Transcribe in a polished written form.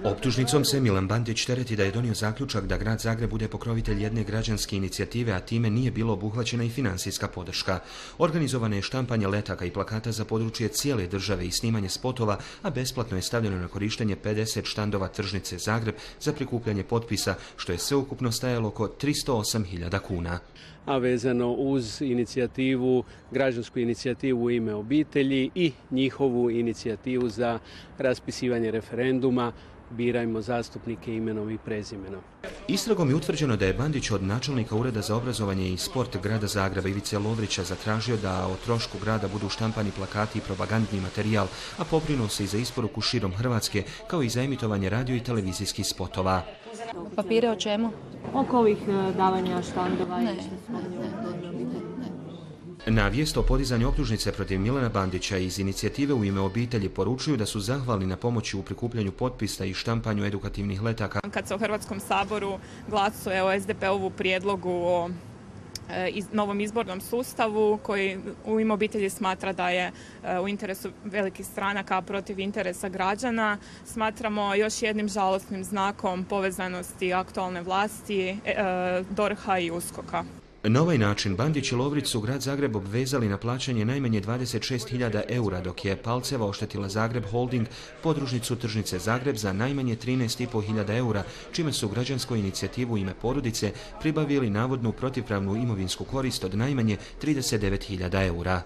Optužnicom se Milan Bandić tereti da je donio zaključak da grad Zagreb bude pokrovitelj jedne građanske inicijative, a time nije bilo obuhvaćena i financijska podrška. Organizovano je štampanje letaka i plakata za područje cijele države i snimanje spotova, a besplatno je stavljeno na korištenje 50 štandova tržnice Zagreb za prikupljanje potpisa, što je sveukupno stajalo oko 308.000 kuna. A vezano uz inicijativu, građansku inicijativu U ime obitelji i njihovu inicijativu za raspisivanje referenduma Birajmo zastupnike imenom i prezimenom. Istragom je utvrđeno da je Bandić od načelnika Ureda za obrazovanje i sport grada Zagreba Ivice Lovrića zatražio da o trošku grada budu štampani plakati i propagandni materijal, a pobrinuo se i za isporuku širom Hrvatske, kao i za emitovanje radio i televizijskih spotova. Papire o čemu? Oko ovih davanja štandova. Na vijest o podizanju optužnice protiv Milana Bandića iz inicijative U ime obitelji poručuju da su zahvalni na pomoći u prikupljanju potpisa i štampanju edukativnih letaka. Kad se u Hrvatskom saboru glasuje o SDP-ovu prijedlogu o novom izbornom sustavu koji U ime obitelji smatra da je u interesu velikih stranaka, a protiv interesa građana, smatramo još jednim žalosnim znakom povezanosti aktualne vlasti, DORH-a i USKOK-a. Na ovaj način Bandić i Lovrić su grad Zagreb obvezali na plaćanje najmanje 26.000 eura, dok je Palceva oštetila Zagreb Holding, podružnicu tržnice Zagreb, za najmanje 13.500 eura, čime su građansku inicijativu U ime porodice pribavili navodnu protivpravnu imovinsku korist od najmanje 39.000 eura.